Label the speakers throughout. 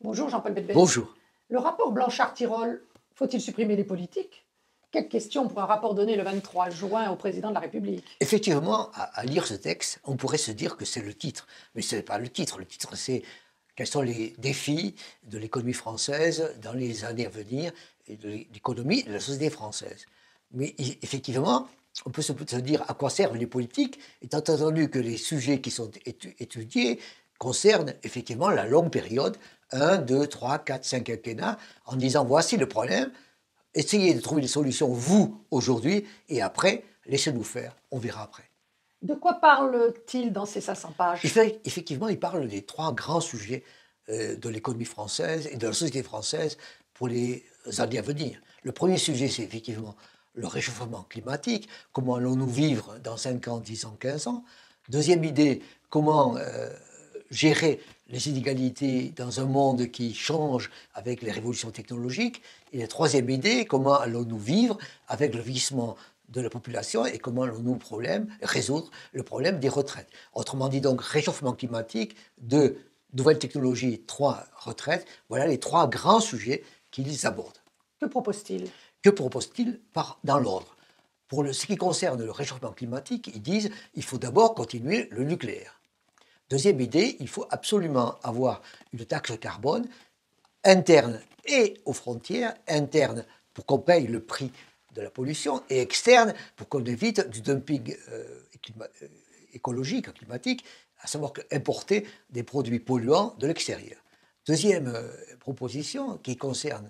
Speaker 1: Bonjour Jean-Paul Bedbet.
Speaker 2: Bonjour.
Speaker 1: Le rapport Blanchard-Tirole, faut-il supprimer les politiques? Quelle question pour un rapport donné le 23 juin au président de la République?
Speaker 2: Effectivement, à lire ce texte, on pourrait se dire que c'est le titre. Mais ce n'est pas le titre. Le titre, c'est quels sont les défis de l'économie française dans les années à venir et de l'économie de la société française. Mais effectivement, on peut se dire à quoi servent les politiques, étant entendu que les sujets qui sont étudiés concernent effectivement la longue période, 1, 2, 3, 4, 5 quinquennats, en disant voici le problème, essayez de trouver des solutions, vous, aujourd'hui, et après, laissez-nous faire, on verra après.
Speaker 1: De quoi parle-t-il dans ces 500 pages?
Speaker 2: Effectivement, il parle des 3 grands sujets de l'économie française et de la société française pour les années à venir. Le premier sujet, c'est effectivement le réchauffement climatique. Comment allons-nous vivre dans 5 ans, 10 ans, 15 ans? Deuxième idée, comment gérer les inégalités dans un monde qui change avec les révolutions technologiques. Et la troisième idée, comment allons-nous vivre avec le vieillissement de la population et comment allons-nous résoudre le problème des retraites. Autrement dit donc, réchauffement climatique, 2 nouvelles technologies, 3 retraites, voilà les 3 grands sujets qu'ils abordent.
Speaker 1: Que propose-t-il?
Speaker 2: Que propose-t-il dans l'ordre? Pour ce qui concerne le réchauffement climatique, ils disent qu'il faut d'abord continuer le nucléaire. Deuxième idée, il faut absolument avoir une taxe carbone interne et aux frontières, interne pour qu'on paye le prix de la pollution et externe pour qu'on évite du dumping écologique, climatique, à savoir importer des produits polluants de l'extérieur. Deuxième proposition qui concerne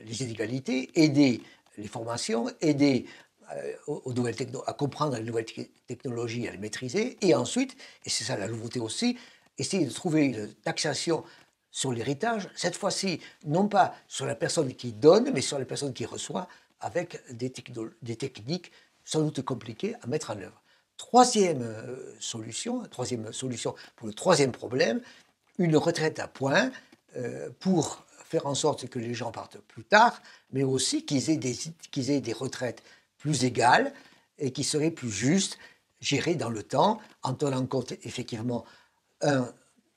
Speaker 2: les inégalités, aider les formations, aider aux nouvelles à comprendre les nouvelles technologies, à les maîtriser, et ensuite, et c'est ça la nouveauté aussi, essayer de trouver une taxation sur l'héritage, cette fois-ci, non pas sur la personne qui donne, mais sur la personne qui reçoit, avec des techniques sans doute compliquées à mettre en œuvre. Troisième solution pour le troisième problème, une retraite à points pour faire en sorte que les gens partent plus tard, mais aussi qu'ils aient des retraites plus égales et qui seraient plus justes, gérées dans le temps, en tenant compte effectivement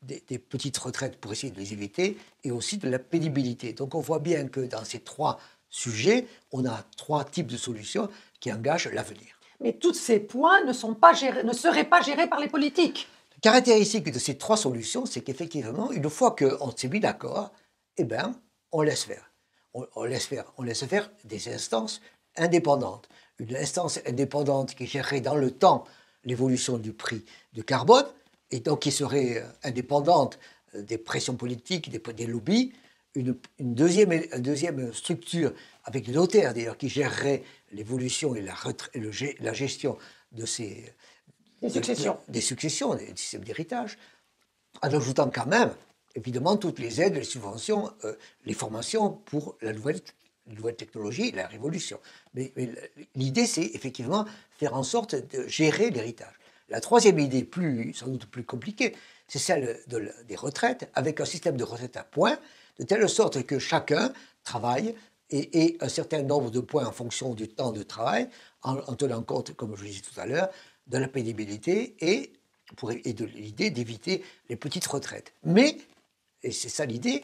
Speaker 2: des petites retraites pour essayer de les éviter, et aussi de la pénibilité. Donc on voit bien que dans ces 3 sujets, on a 3 types de solutions qui engagent l'avenir.
Speaker 1: Mais tous ces points ne seraient pas gérés par les politiques.
Speaker 2: La caractéristique de ces 3 solutions, c'est qu'effectivement, une fois qu'on s'est mis d'accord, eh ben, on laisse faire. On laisse faire des instances indépendante. Une instance indépendante qui gérerait dans le temps l'évolution du prix du carbone et donc qui serait indépendante des pressions politiques, des lobbies. Une deuxième structure avec des notaires d'ailleurs qui gérerait l'évolution et la gestion de des successions, des systèmes d'héritage, en ajoutant quand même évidemment toutes les aides, les subventions, les formations pour la nouvelle technologie, la révolution. Mais l'idée, c'est effectivement faire en sorte de gérer l'héritage. La troisième idée, sans doute plus compliquée, c'est celle des retraites, avec un système de retraite à points, de telle sorte que chacun travaille et ait un certain nombre de points en fonction du temps de travail, en tenant compte, comme je le disais tout à l'heure, de la pénibilité et de l'idée d'éviter les petites retraites. Mais, et c'est ça l'idée,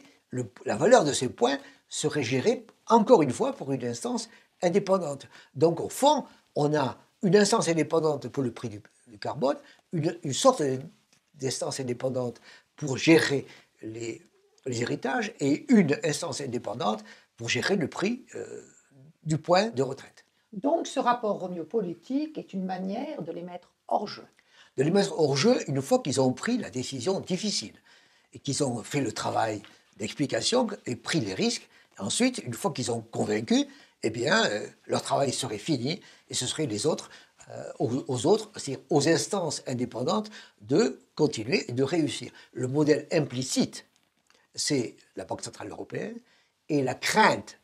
Speaker 2: la valeur de ces points serait gérée, encore une fois, pour une instance indépendante. Donc, au fond, on a une instance indépendante pour le prix du carbone, une sorte d'instance indépendante pour gérer les héritages et une instance indépendante pour gérer le prix du point de retraite.
Speaker 1: Donc, ce rapport Romeo-politique est une manière de les mettre hors jeu.
Speaker 2: De les mettre hors jeu une fois qu'ils ont pris la décision difficile et qu'ils ont fait le travail d'explication et pris les risques. Ensuite, une fois qu'ils ont convaincu, eh bien, leur travail serait fini et ce serait les autres, aux autres, c'est-à-dire aux instances indépendantes de continuer et de réussir. Le modèle implicite, c'est la Banque centrale européenne et la crainte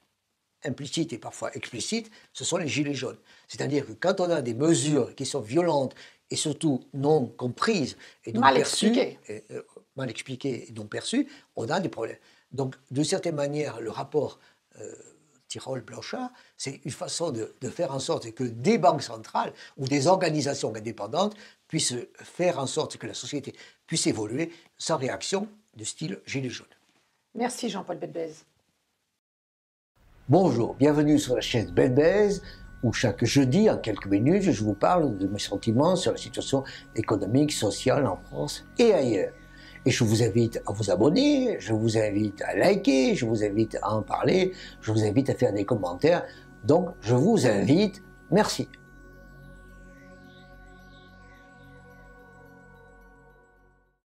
Speaker 2: implicite et parfois explicite, ce sont les gilets jaunes. C'est-à-dire que quand on a des mesures qui sont violentes et surtout non comprises et non perçues, mal expliquées et non perçues, on a des problèmes. Donc, d'une certaine manière, le rapport Tirole-Blanchard, c'est une façon de faire en sorte que des banques centrales ou des organisations indépendantes puissent faire en sorte que la société puisse évoluer sans réaction du style gilet jaune.
Speaker 1: Merci Jean-Paul Belbèze.
Speaker 2: Bonjour, bienvenue sur la chaîne Belbèze, où chaque jeudi, en quelques minutes, je vous parle de mes sentiments sur la situation économique, sociale en France et ailleurs. Et je vous invite à vous abonner, je vous invite à liker, je vous invite à en parler, je vous invite à faire des commentaires. Donc, je vous invite. Merci.